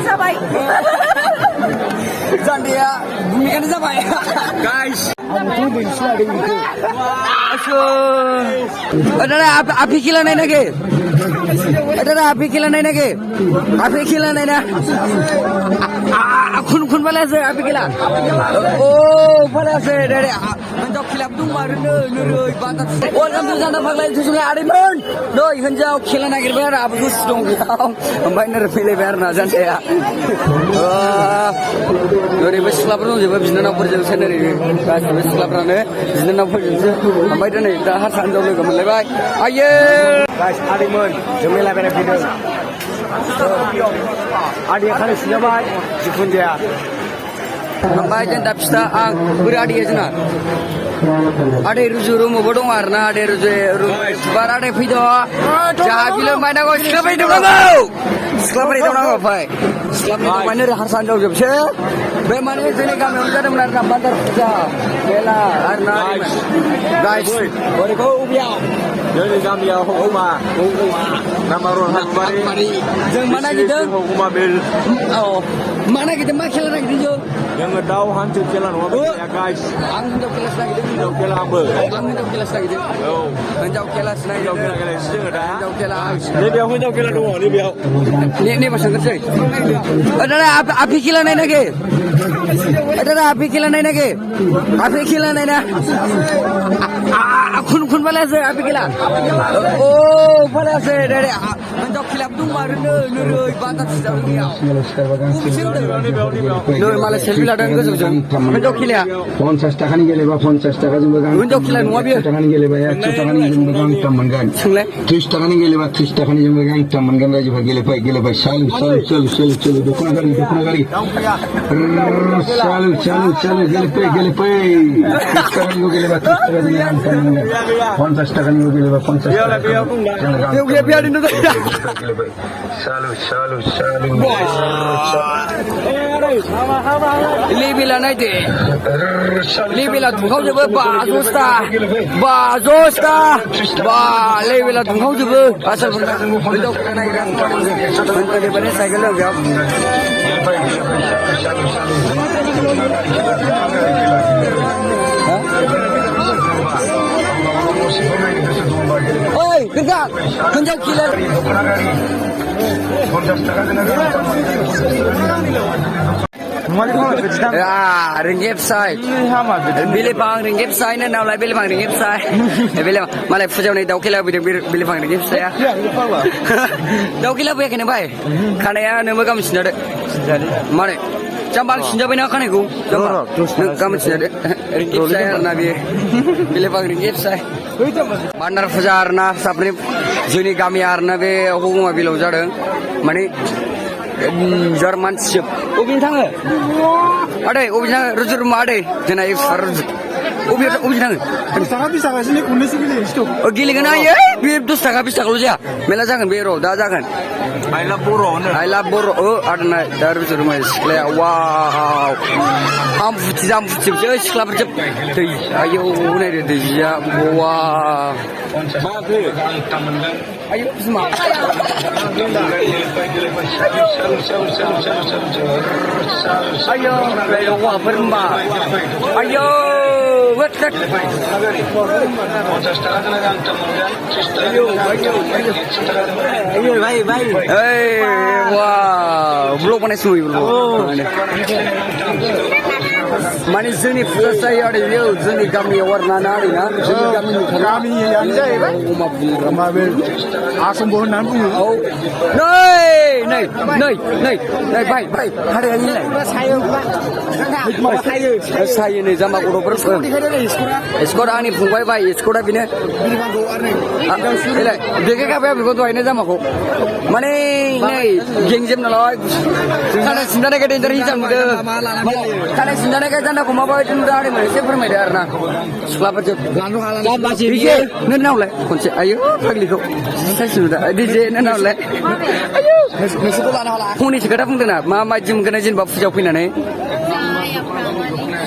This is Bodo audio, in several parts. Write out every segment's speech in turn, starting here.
जाबाय जान्दिया बुंनायानो जाबाय गाइस दादा আপনি খেলা নাই নাকি দাদা আপনি খেলা নাই নাকি আপনি খেলা নাই না খুন খুন ভালো আছে আপনি খেলা ও ভালো আছে দাদা हिन्जाव खेला दंमारोनो नोरै बान्दा वेलकाम टु जाना फाग्ला जुजुला आदैमोन नै हिन्जाव खेला नागिरबाय आरो आबो गोसो दं बेयाव ओमफ्राय नोरै फैलायबाय आरो ना जान्दाया ओरैबो सिख्लाफोर दंजोबो बिनानावफोरजोंसो नोरै गासिबो सिख्लाफ्रानो बिनानावफोरजोंसो ओमफ्राय दिनै दा हारसा हिन्जाव लोगो मोनलायबाय आयो गाइस आदैमोन जों मेला बेराय फैदों आदैया खानाय सिनजाबाय जिखुनु जाया ओमफ्राय जों दा फिथा आं बोरै आदैया जोंना आदै रुजु रुमावबो दं आरो ना आदै रुजु बार आदै फैद' जोंहा बिलो मायनांगौ सिख्लाफोर दंनांगौ सिख्लाफोर दंनांगौ फै सिख्लाफोर दंबाय नोरै हारसा हिन्जाव जोबसो बे माने जोंनि गामियावनो जादोंमोन आरो ना बान्दार फुजा मेला आरो ना गाइस ओरैखौ अबेयाव जोंनि गामियाव हगमा नामारन हाजबारि जों मा नागिरदों हगमा बेल मा नागिरदों मा खेला नागिरदों जोङो दाउ हांसो खेला नङा गाइस आं हिन्जाव खेलासो नागिरदों हिन्जाव खेला आंबो आं हिन्जाव खेलासो नागिरदों औ हिन्जाव खेलासो नागिरदों हिन्जाव खेला गेलेनोसै जोङो दा हिन्जाव खेला नैबेयाव हिन्जाव खेला दङ नैबेयाव नेबा सोंग्रोसै दादा আপনি খেলা নাই নাকি দাদা আপনি খেলা নাই নাকি আপনি খেলা নাই না খুন খুন ভালো আছে আপনি খেলা ও ভালো আছে দাদা हिन्जाव खेला दंमारोनो नोरै बान्दा फुजा बेयाव नै मालाय सेलफि लादों गोजौजों हिन्जाव खेलाया 50 थाखानि गेलेबा 50 थाखाजोंबो हिन्जाव खेला नङा बेयो 100 थाखानि गेलेबा 100 थाखानि जोंबो गांथाम मोनगोन सोंलाय 30 थाखानि गेलेबा 30 थाखानि जोंबो गांथाम मोनगोन रायजोफोर गेलेबाय साल दखना गारि साल गेलेबाय 30 थाखानिखौ गेलेबा 30 थाखानि गांथाम मोनगोन 50 थाखानिखौ गेलेबा 50 सालु लेबेला नायदो लेबेला दुंखावजोबो 500 बा लेबेला दुंखावजोबो आसारफोरना हिन्जाव खेला नागिरदों साइकेल बेयाव ओइ गंगा हिन्जाव खेला ringgit say bilibang ringgit say na naulai bilibang ringgit say bilibang malai fujau ni daukila bilibang ringgit say daukila buya kene bai kanaya nemu kamu sinade mane jambang sinjabe na kane ku kamu sinade ringgit say na bi bilibang ringgit say bandar fuja arna sapni juni kami arna be hukuma bilau jadeng mane Jerman siap. Ubi tangga. Ada, ubi tangga. Rujur rumah ada. Jangan ayah far rujur. Ubi tangga. Sangat bisa nggak sih kondisi gini itu? Oh gili kan ayah. Biar dus sangat bisa kalau dia. Mela jangan bero, dah jangan. I love boro. Oh ada na dari rujur rumah is. Wow. Ham fuci je sekolah berjep. Ayo naik dia. Wow. Ayo semua. Ayo, wah berma. Ayo, wetet. Ayo, baik. Wah, belum pernah sui belum. Mana sini full saya ada dia, sini kami warna nari na, sini kami yang saya, kami asam bohong nampu. Oh, nei, baik. Hari ini lai. Saya ni jama kudo berfirm. Sekolah ani fungbai baik, sekolah bina. Ile, deke kape apa berkotu ini jama ko. Mana nei, gengjem nalai. Karena sindana kita dari jam itu. Karena sindana kita janda kuma bawa itu dari mana? Siapa mereka arna? Sekolah pecah. DJ, nenau lai. Kunci, ayo, pergi kau. Saya sudah. DJ, nenau lai. Ayo. Huni sekarang pun kena. Mama jim kena jin bab fujau pina ni.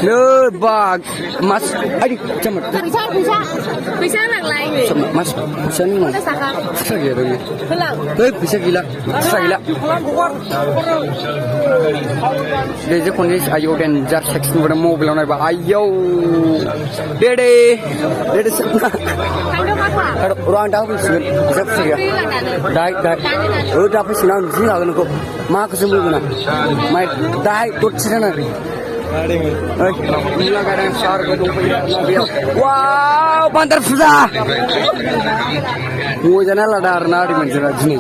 Lebak Mas aduh cemet bisa nang lain cemet Mas bisa nih Mas sakak bisa gitu ya hilang bisa gila Deze kondisi ayo dan jar section pada mobil orang apa ayo dede sana kandung apa orang dah pun sih bisa ya dai udah apa sih nanti sih lagi nunggu mak kesembul mana mai dai tot sih nanti Mula kadang sar gedung mobil. Wow, bantar susah. Mau jalan ladar nari menjadi sini.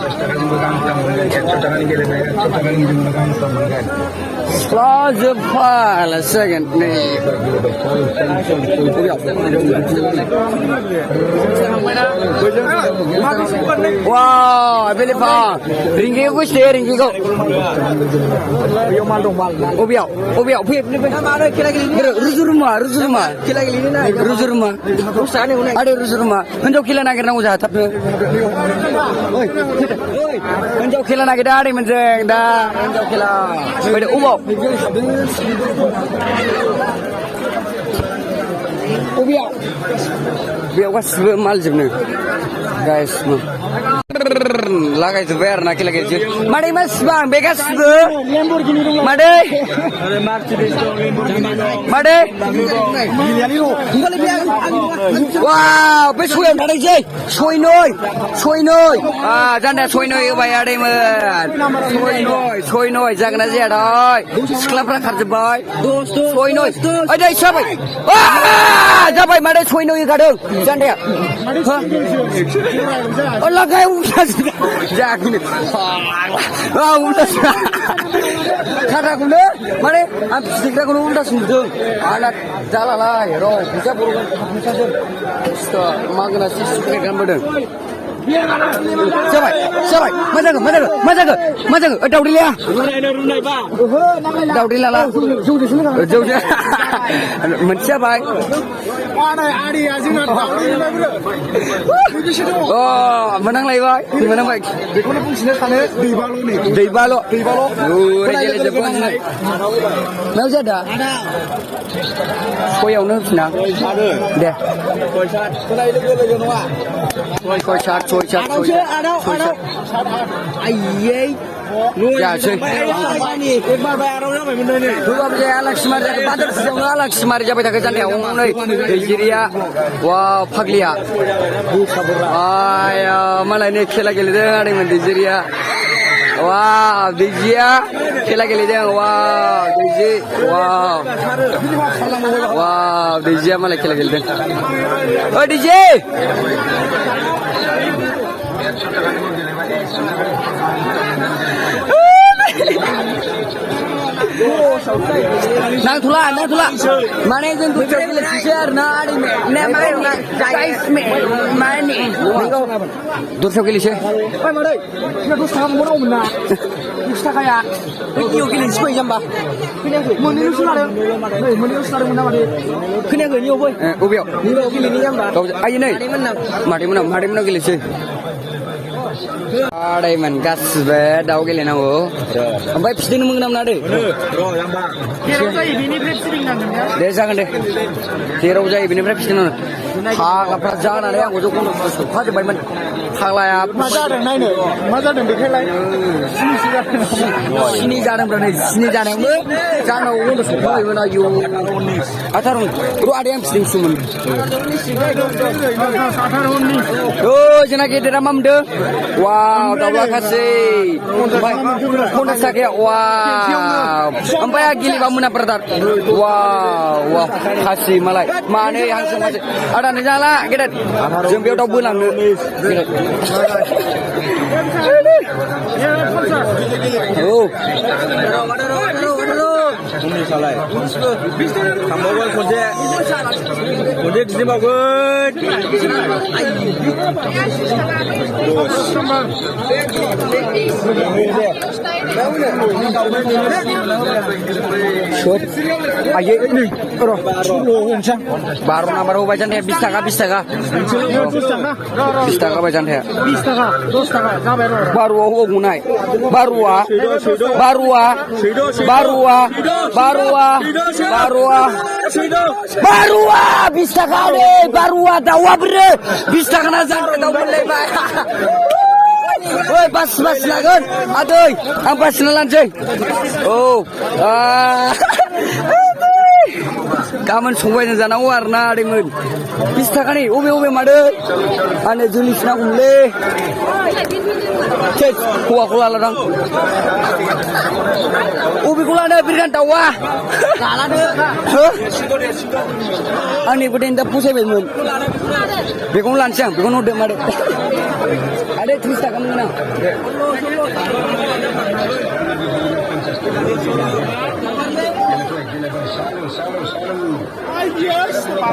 Close the file a second. Wow, I believe ringi ko share ringi ko. Obiao, Ruzur rumah. Ada ruzur rumah. Hendak kila nak kena usaha tapi. Hendak kila nak kita ada menjeng dah. Hendak kila. Beda ubah. Biar was mal jemne. Guys, lagai seber nak lagi je. Mari mas bang, bekas tu. Mari. Wow, besul yang tadi je. Soi noi. Ah, jangan soi noi bayar deh man. Soi noi, jangan aja dah. Sekolah pernah kerja boy. Soi noi. Ada siapa? Wah, siapa? Mari soi noi kadang. Jangan dia. Oh lagai ulas. Jangan. Ulas. Kata gula, mana? Am segera gula ulas sudut. Anak jalan lah, hero. Bisa buruan, bisa je. Sto, magna sih suka gambar. Siapa? Mana ke? Daudi liya. Daudi lala. Jauh. Mencia baik. Oh, menang lagi baik. Menang baik. Di balo. Regel Jepun. Mau jadi? Kau yang nak senang? Deh. Kau chat. Ayy. Ya sih. Dua biji Alex Maria, badan sedang Alex Maria jabat kerja dia umum ni. Nigeria, wah Paglia. Ayah, malah ni kela keli dia ada di Nigeria. Wah, Nigeria kela keli dia. Wah, Nigeria. Wah, Nigeria malah kela keli dia. Oh Nigeria. Nang thula. Mana yang tu cakap le share na adi me. Mana guys me. Mana? Dua kali share. Apa mana? Nak tu sama orang mana? Mesti kaya. Ini okey le sekolah jamba. Mana ni suara? Mana suara mana mana? Kena ke ni oboy? Oboy. Ni okey le ni jamba. Ayo ni. Mari mana kali share. Ada man gas be daw gele na wo. Ambai psidin mengenam nade. Kira jai bini psidin nang ya. Desa kan deh. Kira jai bini psidin nang. Ha ka prajana le yang wo jokon ha je bai man. Ha la ya. Maza deng dikhai lai. Sini jadang berani. Jana wo lo sukhoi mana yo. Atharun. Ru ada yang psidin sumun. Oh jana ke ramam de. Wow, terima kasih. Mudah sakit. Wow. Sampai gili kamu nak perdat. Wow. Kasih malai. Mana yang semasa ada nyala kita. Jumpa udah bulan. Oh. Ini salah. Tambah projek di sini bagus. Shot. Ayo ini. Baru nama baru baca nih 20 taka 20 taka. 20 taka baca nih. 20 টাকা 10 টাকা যাবে Baru aku gunai. Barua. Bisa kali. Barua dawa bre. Bisa kena zantai dawa lebay. Woi pas lagun. Aduh, apa senalan cuy? Oh. Kamu semua yang jangan warna dengan. Bisa kan nih? Ube made. Ane julis nak umle. Cek, kula larang. Ubi kula ada berikan tawa. Kalah deh. Ani berdin dah pusai bemun. Bekong lancang, bekong udah made. Ada cerita kamu mana?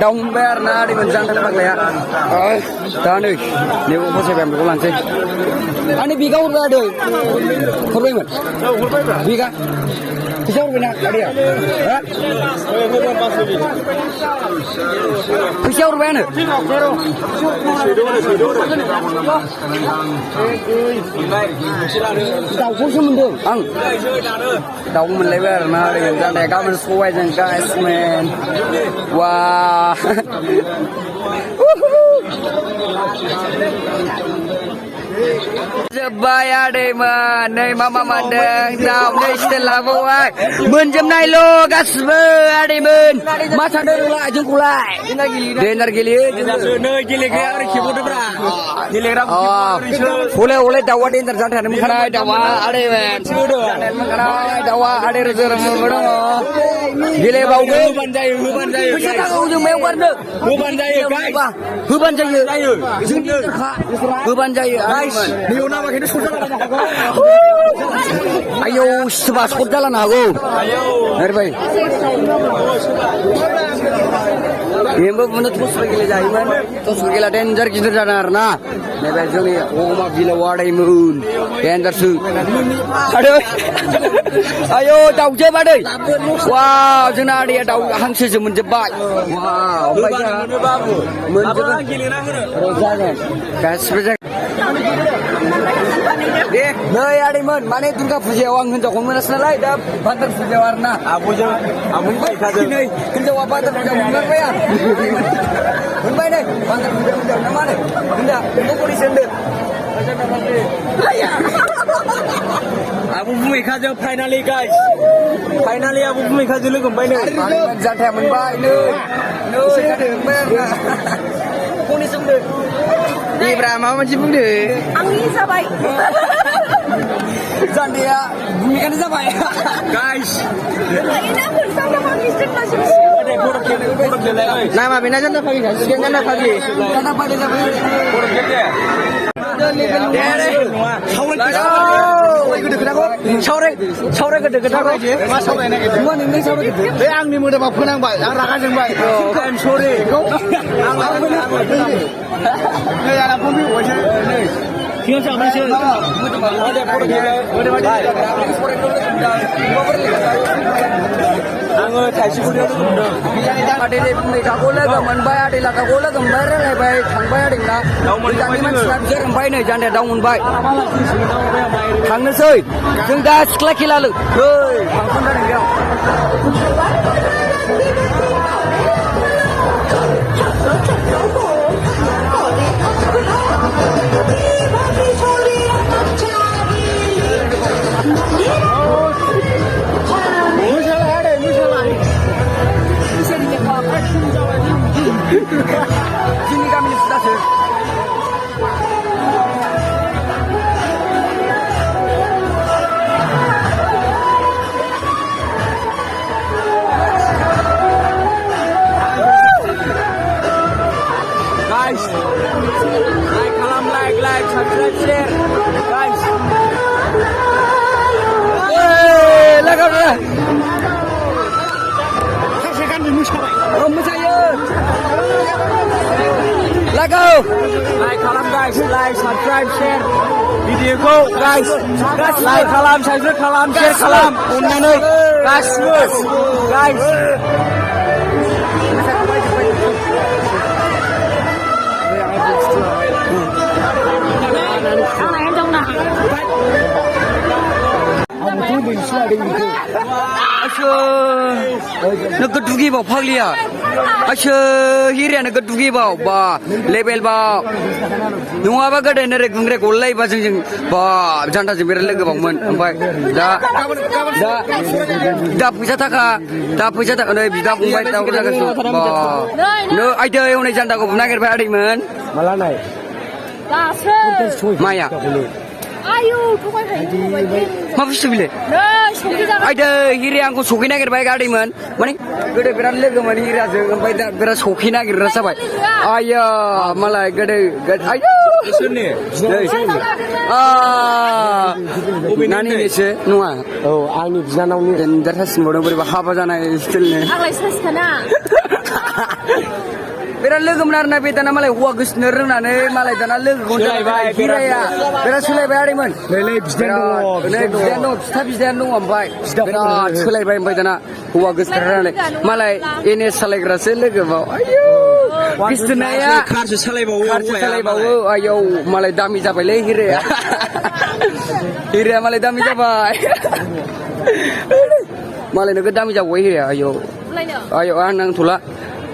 Đông ber na đi bên giang thằng lẹ, ta này nếu không sẽ làm được làm gì? Anh đi biga udah ada, korban mana? Biga, kisah udah nak ada ya? Kisah udah mana? Tahu pun semua ang, tahu menlebar na di bên giang này kamu sesuai dengan guys man. Wah. Sebaya deh man, nih mama mandang tahu nih setelah buat menjem nai lo gas ber man, masa dulu lah jengkulai, denar gili, gili kaya kibut berah, gili ram, boleh dawa denar jangan ada mengkarai dawa ada man, mengkarai dawa ada rezeki orang, gili bau ke, bisa tak ujung mewah deh, huban jaya, ayo sebab jalan aku. Hari baik. Yang menurut terus pergi jalan, terus pergi danger kita jalan na. Nebel joni, oma bila warai mun, danger su. Aduh, ayo tahu je badai. Wow, jena dia tahu hang sih menjebak. Wow, baca. Menjebak. Rosakan, kasih. Nơi ada man, mana itu kan puja orang hendak komen asalai dah banter puja warna. Abu baik kaje. Ini hendak apa banter puja warna ya? Baik deh, banter puja warna mana? Hendak, hendak polisi hendak. Abu baik kaje finally guys. Finally abu baik kaje lu kembali nih. Jangan menbaik nih. Polisi hendak. Ibrahim macam mana? Angin sabai. Jandia, bumi kan sabai. Guys. Ini pun sama mistik masih. Nama bina jangan pagi kan? Sekian jangan pagi. Jangan pagi sabai. Saure gede aku. Semua ini saure gede. Yang ni muda bapa nang baik, yang rakan yang baik. Kan sore, kau. Ni ada pun bi, wajah ni. Kau siapa sih? Anggur taisi kuda tu. Ada ni mereka kola gaman bayar, ada laka kola gambar le bay, thang bayar dingna. Jangan man siap je gambar ni, jangan dah daun bay. Thang ni soi, jengda sekelak kilalu. Hei, thang dah dingga. Sini kami di stasiun. Guys, like, kalam, like, subscribe, share, guys. Hey, laga. Saksikan di musyawah. Oh, musyawah. Let go. Like, kalam guys, like, subscribe, share. भिडिअखौ गाइस लाइक खालाम साबस्क्राइब खालाम शेयार खालाम अननानै गासिबो गाइस नोगोद दुगैबाव फाग्लिया आसो हिरिया नोगोद दुगैबाव बा लेभेल बाव नङाबा गोदो नोरै गुंग्रे गलायबा जों बा जान्दाजों बिराद लोगोबावमोन ओमफ्राय दा फैसा थाखा नै बिदा फंबाय दा जागासिनो बा नो आइदै हनै जान्दाखौ बुनो नागिरबाय आदैमोन माला नाय दासो माया आयु थगायखायो मा बुस्थु बिलाय नै सौखि जागोन आइदै हिरिया आंखौ सौखै नागिरबाय गादैमोन माने गोदो बिराद लोगोमोन हिरियाजों ओमफ्राय दा बिराद सौखै नागिरग्रा जाबाय आया मालाय गोदो आयौ सोरनि नानिनिसो नङा औ आंनि बिनानावनि देनजार थासिनबावदों बोरैबा हाबा जानाय स्टिलनि आंलाय सासिखाना बिराद लोगोमोन आरोना बे दाना मालाय हौवा गोसोनो रोंनानै मालाय दाना लोगोखौनो सोलायबाय, हिराया बिराद सोलायबाय आदैमोन नैलै बिदायानो दङ बिदायानो दं फिथा बिदायानो दङ ओमफ्राय बिराद सोलायबाय ओमफ्राय दाना हौवा गोसोनो रोंनानै मालाय एनएस सालायग्रासो लोगोबाव आयौ गोसोनाया कारसो सालायबावो आयौ मालाय दामि जाबायलै हिराया मालाय दामि जाबाय मालाय नोगोद दामि जाबाय हिराया आयौ आयौ आं नांथ'ला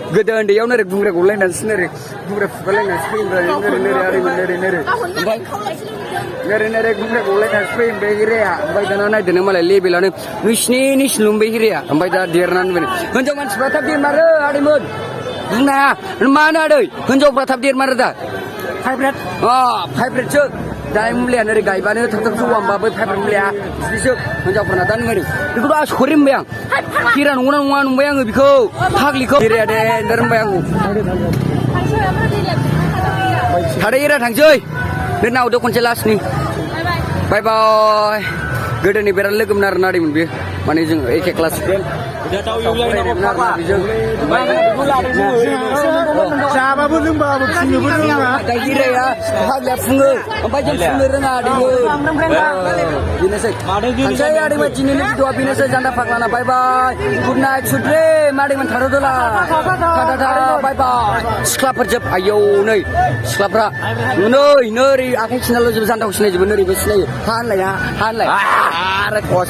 गोदो उन्दैयावनो ओरै गुंग्रा गलायनानैसो ओरै गुंग्रा फुगारलायनानैसो फैयोमोन नोरै आरैमोन नोरै गुंग्रा गलायनानैसो फैयोमोन बे हिराया ओमफ्राय दाना नायदों मालाय लेभेलानो नोंसिनि बे हिराया ओमफ्राय दा देरनानै बेनो हिनजाव मानसिफ्रा थाब देरमारो आदैमोन बुंनो हाया मानो आदै हिनजावफ्रा थाब देरमारो दा फाइब्रेटसो दालाय मुलिया ओरै गायबानो थाब थाब जौवा होमबा बै फाइब्रेट मुलिया बिदिसो हिनजावफोरना दा नुबाय बेखौथ' आस'रि मोनबाय आं हिरा नंगौना नङा नंबाय आङो बेखौ फाग्लिखौ हिराया देनजार होनबाय आंखौ थादै हिरा थांसै बे नावदो खनसे लास्टनि बाय बाय गोदोनि बिराद लोगोमोन आरो नादैमोन बेयो माने जों एखे क्लास जाबाबो लोंबाबो फुनोबो रोङा हिराया फाग्लिया फुङो ओमफ्राय जों फुंनो रोङा आदैमोन बेनोसै थांसै आदैमोन दिनैनि भिडिअआ बेनोसै जान्दा फाग्लाना बाय बाय गुड नाइट सुद्रे मादैमोन थाथ'दोला टाटा बाय बाय सिख्लाफोर जोब आयौ नै सिख्लाफ्रा नै आखाइ सिनाल' जोबो जान्दाखौ सिनायजोबो नोरैबो सिनायो हा होनलाय रायखस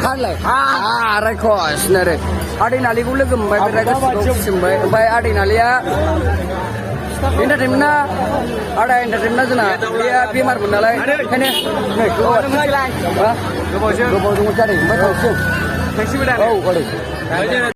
होनलाय रायखस नोरै आदै नालिखौ लोगो मोनबाय बे रायखसखौ फिसिमबाय ओमफ्राय आदै नालिया एन्टारटेनमेन्टना आदा एन्टारटेनमेन्टना जोंना बेमारमोन नालाय ओंखायनो नै गोबावजों जादों ओमफ्राय थांसिगोन औ